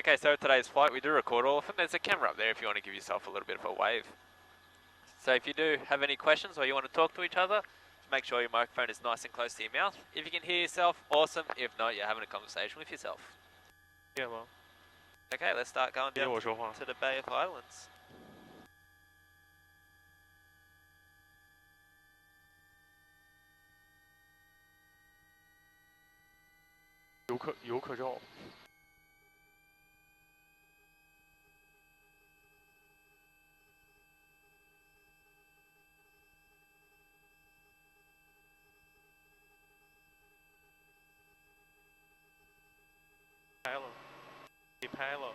Okay, so today's flight we do record all of them. There's a camera up there if you want to give yourself a little bit of a wave. So if you do have any questions or you want to talk to each other, make sure your microphone is nice and close to your mouth. If you can hear yourself, awesome. If not, you're having a conversation with yourself. Yeah, man. Okay, let's start going down to the Bay of Islands. 游客照。拍了，你拍了。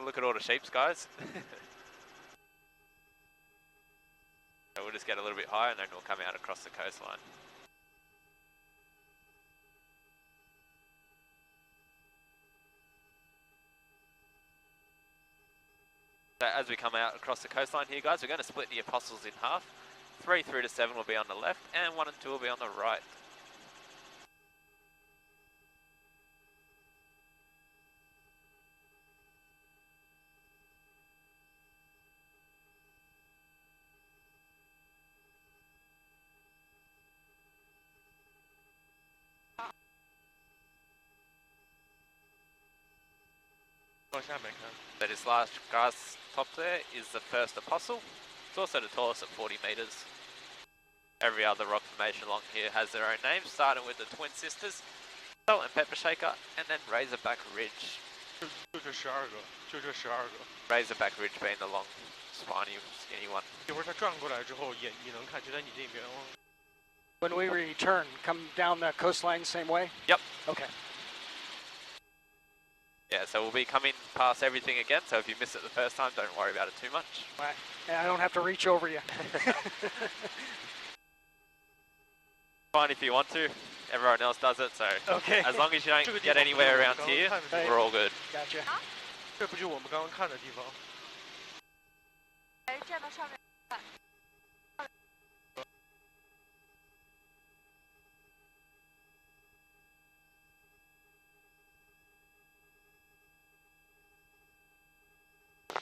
Look at all the shapes, guys. So we'll just get a little bit higher and then we'll come out across the coastline. So as we come out across the coastline here, guys, we're going to split the Apostles in half. 3 through to 7 will be on the left and 1 and 2 will be on the right. So this last grass top there is the first Apostle. It's also the tallest at 40 metres. Every other rock formation along here has their own names, starting with the Twin Sisters, Salt and Pepper Shaker, and then Razorback Ridge. 就这12个，就这12个。Razorback Ridge being the long, spiny, skinny one. 一会儿它转过来之后，也能看，就在你这边哦。When we return, come down the coastline same way? Yep. Okay. Yeah, so we'll be coming past everything again, so if you miss it the first time, don't worry about it too much. Right. And I don't have to reach over you. Fine if you want to, everyone else does it, so okay. As long as you don't get anywhere around here, we're all good. Gotcha. 这不就我们刚刚看的地方？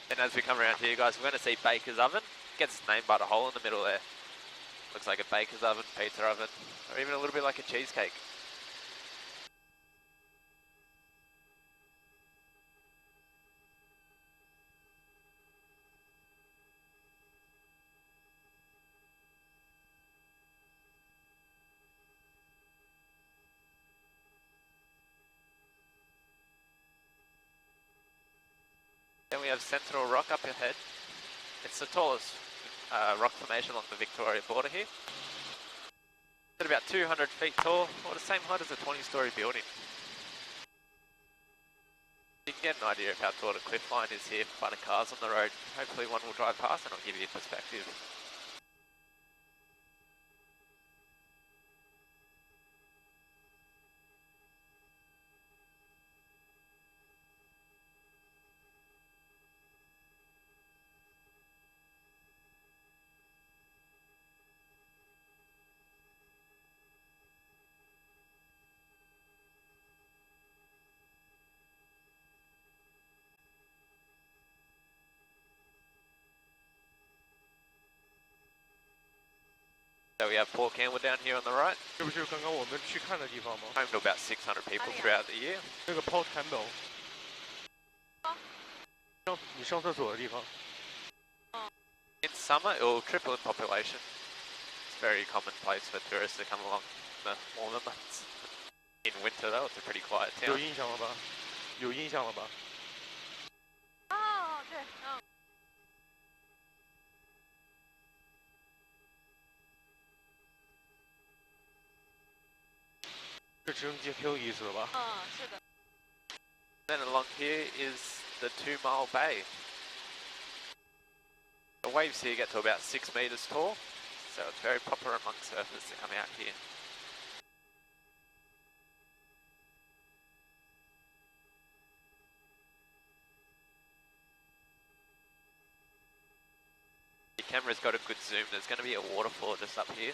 And as we come around here, guys, we're going to see Baker's Oven. Gets its name by the hole in the middle there. Looks like a baker's oven, pizza oven, or even a little bit like a cheesecake. Then we have Sentinel Rock up ahead. It's the tallest rock formation along the Victoria border here. It's about 200 feet tall, or the same height as a 20-storey building. You can get an idea of how tall the cliff line is here by the cars on the road. Hopefully one will drive past and I'll give you a perspective. So we have Port Campbell down here on the right. 这不就是刚刚我们去看的地方吗？ Home to about 600 people throughout the year. 那个 Port Campbell。你上厕所的地方。 In summer, it will triple in population. It's a very common place for tourists to come along in the warmer months. In winter, though, it's a pretty quiet town. 有印象了吧？有印象了吧？ 哦，对，嗯。 这直升机挺有意思的吧？ 是的。 Then along here is the 2 Mile Bay. The waves here get to about 6 metres tall. so it's very popular among surfers to come out here. The camera's got a good zoom. There's going to be a waterfall just up here.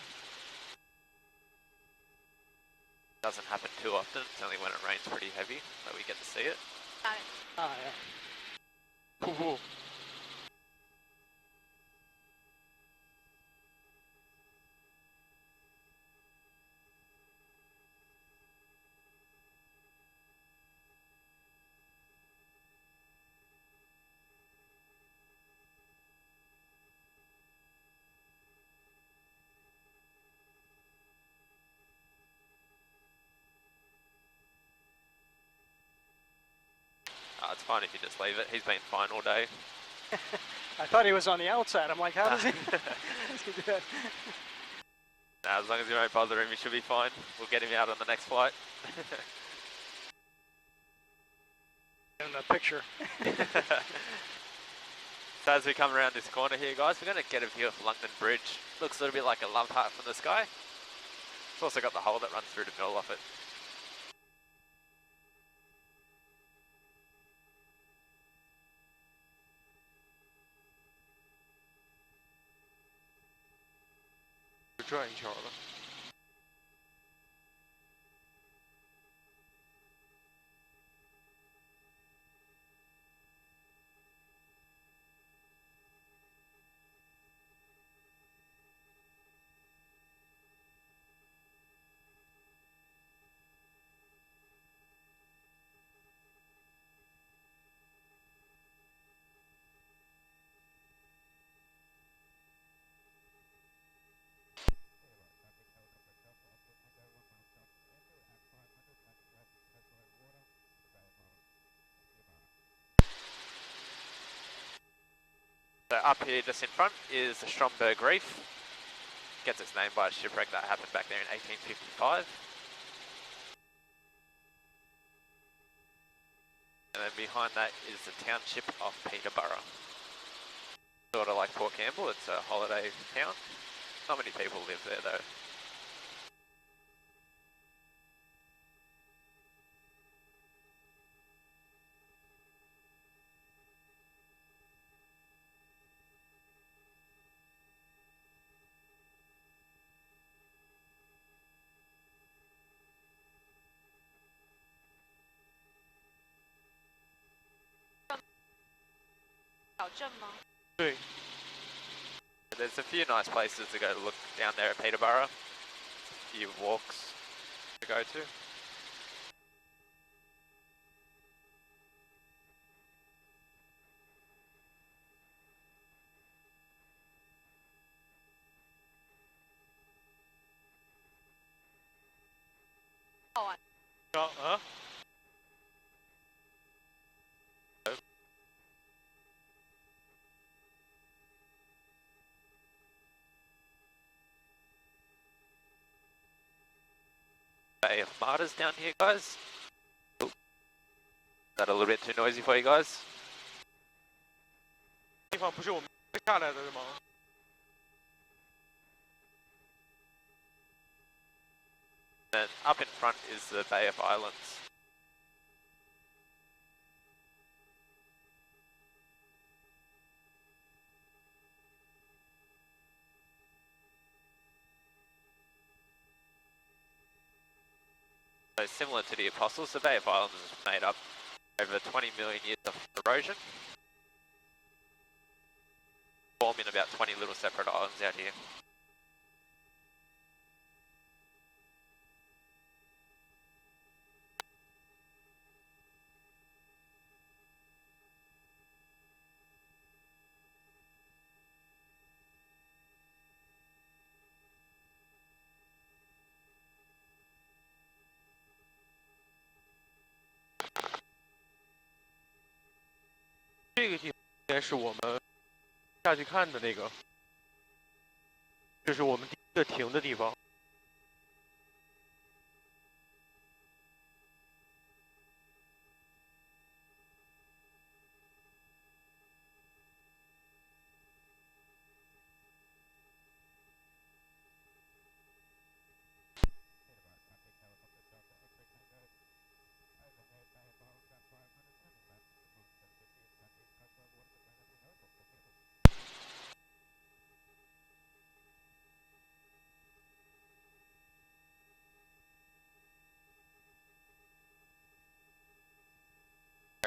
Doesn't happen too often. It's only when it rains pretty heavy that we get to see it. Ah, yeah. Cool. It's fine if you just leave it. He's been fine all day. I thought he was on the outside. I'm like, how does he, how does he do that? Nah, as long as you don't bother him, he should be fine. We'll get him out on the next flight. In the picture. So as we come around this corner here, guys, we're going to get a view of Longman Bridge. Looks a little bit like a love heart from the sky. It's also got the hole that runs through the middle of it. So up here just in front is the Stromberg Reef. Gets its name by a shipwreck that happened back there in 1855. And then behind that is the township of Peterborough. Sort of like Port Campbell, it's a holiday town. Not many people live there though. There's a few nice places to go to look down there at Peterborough. A few walks to go to. Bay of Martyrs down here, guys. Ooh. Is that a little bit too noisy for you guys? Then up in front is the Bay of Islands. So similar to the Apostles, the Bay of Islands is made up over 20 million years of erosion, forming about 20 little separate islands out here.这个地方应该是我们下去看的那个，这是我们第一个停的地方。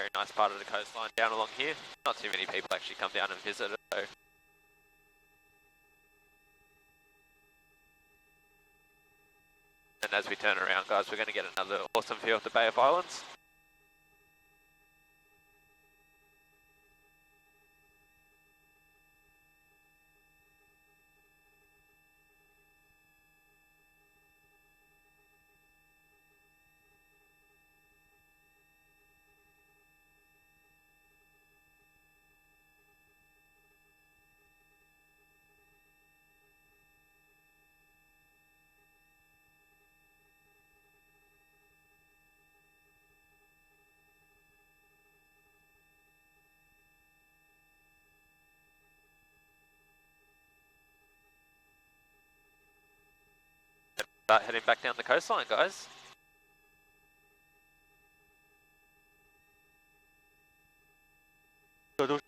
Very nice part of the coastline down along here. Not too many people actually come down and visit it though. And as we turn around, guys, we're going to get another awesome view of the Bay of Islands. Start heading back down the coastline, guys. So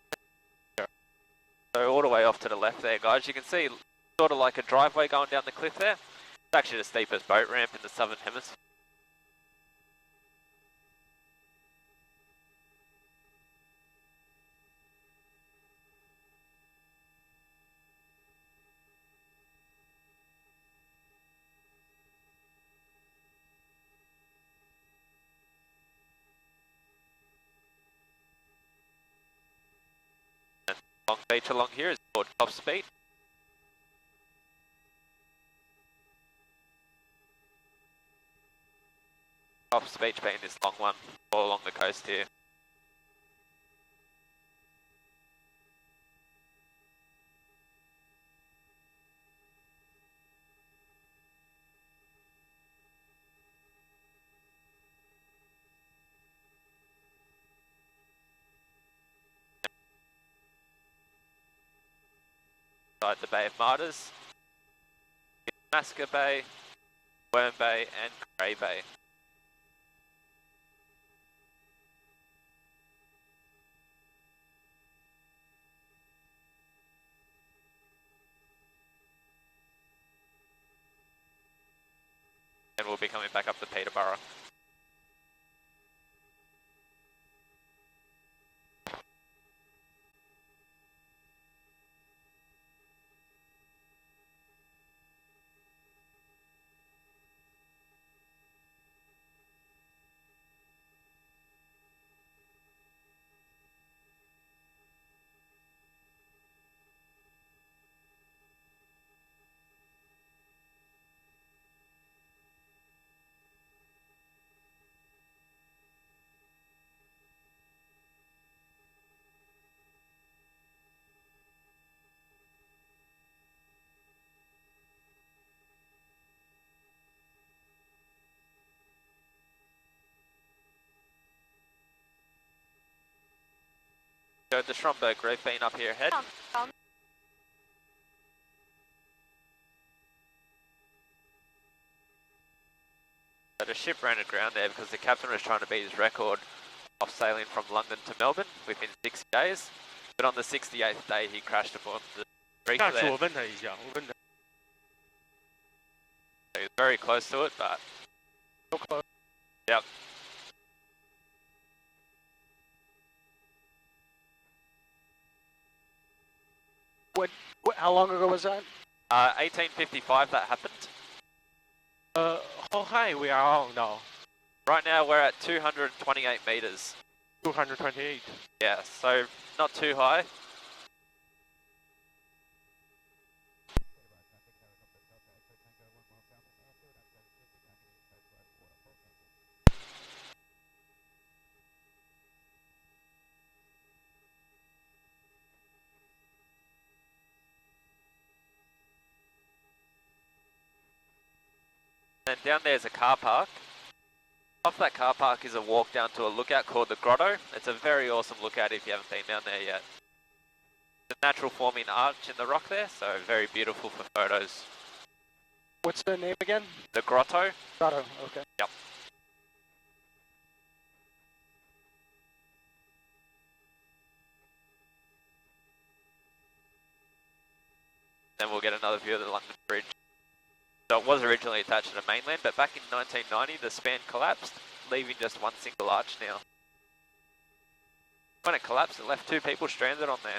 all the way off to the left there, guys, you can see sort of like a driveway going down the cliff there. It's actually the steepest boat ramp in the southern hemisphere. Long beach along here is called Coffs Beach. Coffs Beach being this long one all along the coast here. The Bay of Martyrs, Maska Bay, Worm Bay and Grey Bay. And we'll be coming back up to Peterborough. So the Stromberg Reef being up here ahead. So the ship ran aground there because the captain was trying to beat his record of sailing from London to Melbourne within 60 days. But on the 68th day he crashed aboard the reef there. So he was very close to it, but... So close. Yep. How long ago was that? 1855 that happened. How high we are on now? Right now we're at 228 meters. 228. Yeah, so not too high. And down there is a car park. Off that car park is a walk down to a lookout called the Grotto. It's a very awesome lookout if you haven't been down there yet. It's a natural forming arch in the rock there, so very beautiful for photos. What's the name again? The Grotto. Grotto, okay. Yep. Then we'll get another view of the London Bridge. So it was originally attached to the mainland, but back in 1990 the span collapsed, leaving just one single arch now. When it collapsed, it left 2 people stranded on there.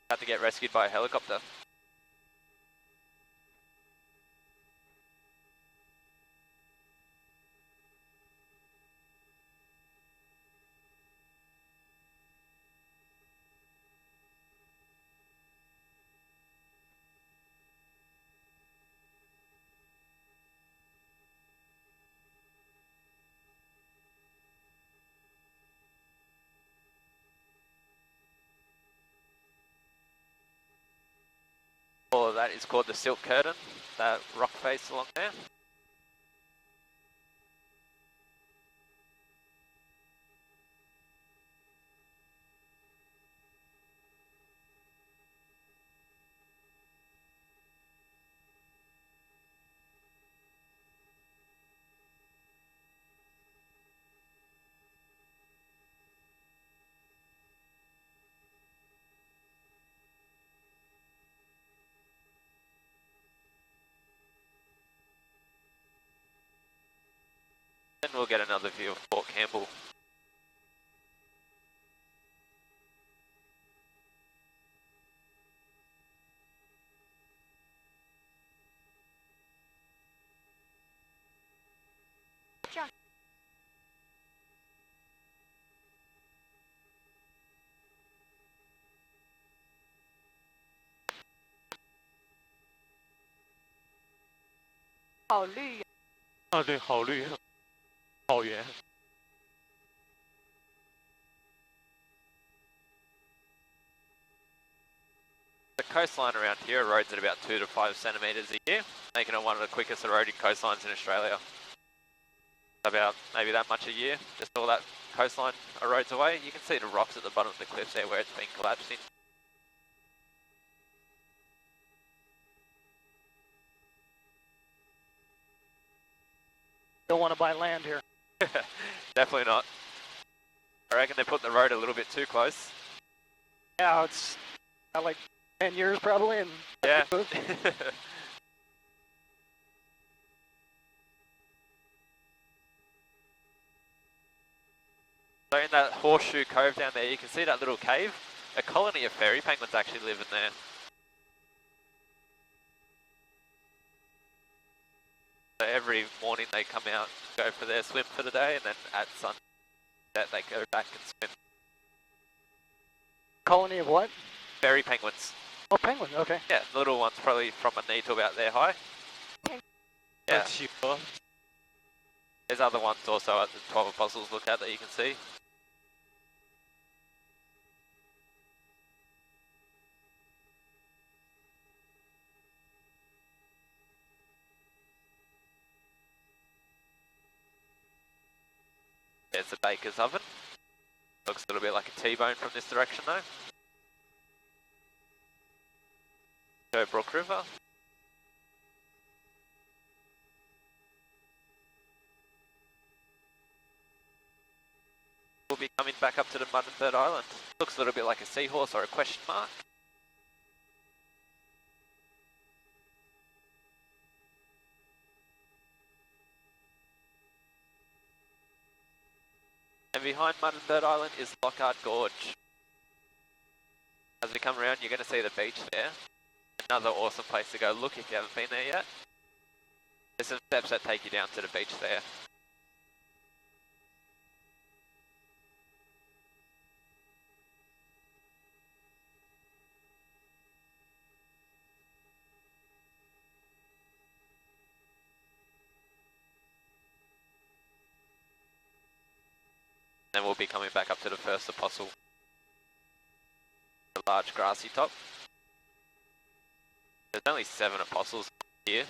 Had to get rescued by a helicopter. All of that is called the Silk Curtain, that rock face along there. Then we'll get another view of Fort Campbell. Holy. 啊，对，好绿，草原。 The coastline around here erodes at about 2 to 5 centimetres a year, making it one of the quickest eroding coastlines in Australia. About maybe that much a year, just all that coastline erodes away. You can see the rocks at the bottom of the cliffs there where it's been collapsing. Don't want to buy land here. Definitely not. I reckon they put the road a little bit too close. Yeah, it's got like 10 years probably, and Yeah. So in that horseshoe cove down there, you can see that little cave. A colony of fairy penguins actually live in there. So every morning they come out, go for their swim for the day, and then at sunset they go back and swim. colony of what? Fairy penguins. Oh, penguin. Okay. Yeah, the little ones probably from a knee to about their high. Yeah, 企鹅， there's other ones also at the 12 Apostles look at that you can see. There's the baker's oven. Looks a little bit like a T-bone from this direction though. Joe Brook River. We'll be coming back up to the Mud and Bird Island. Looks a little bit like a seahorse or a question mark. And behind Mud and Bird Island is Lockhart Gorge. As we come around, you're going to see the beach there. Another awesome place to go look if you haven't been there yet. There's some steps that take you down to the beach there. Then we'll be coming back up to the first apostle. The large grassy top. There's only 7 apostles here.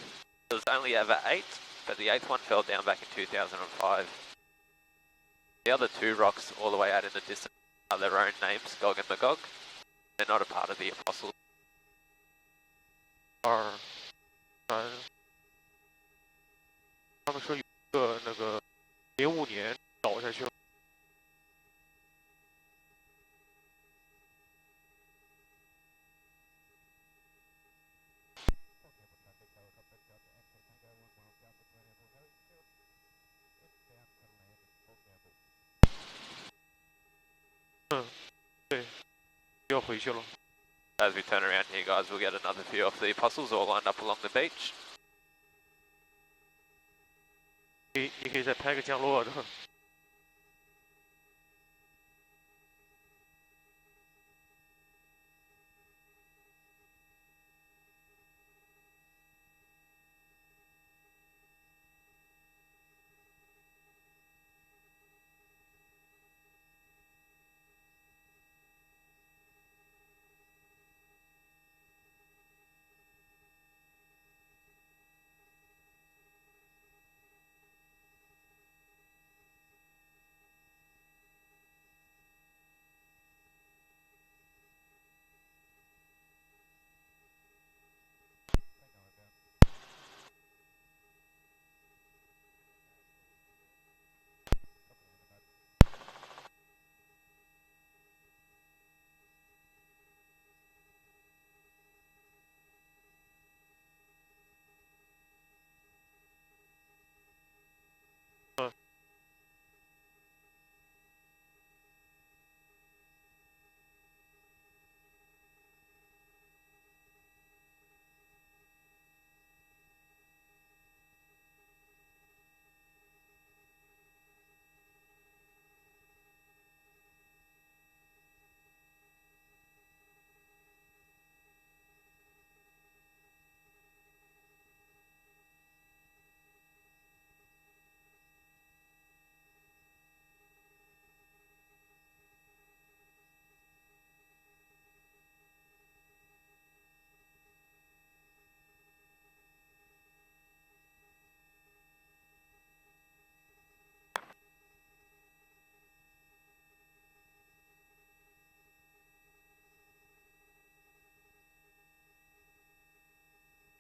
There's only ever 8, but the 8th one fell down back in 2005. The other 2 rocks all the way out in the distance are their own names, Gog and Magog. They're not a part of the apostles. 2、3，他们说有一个那个05年倒下去了。 对，要回去了。 As we turn around here, guys, we'll get another view of the apostles all lined up along the beach. 你可以再拍个降落的。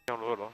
降落了。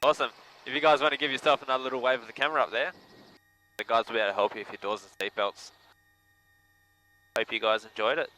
Awesome. If you guys want to give yourself another little wave of the camera up there, the guys will be able to help you with your doors and seatbelts. Hope you guys enjoyed it.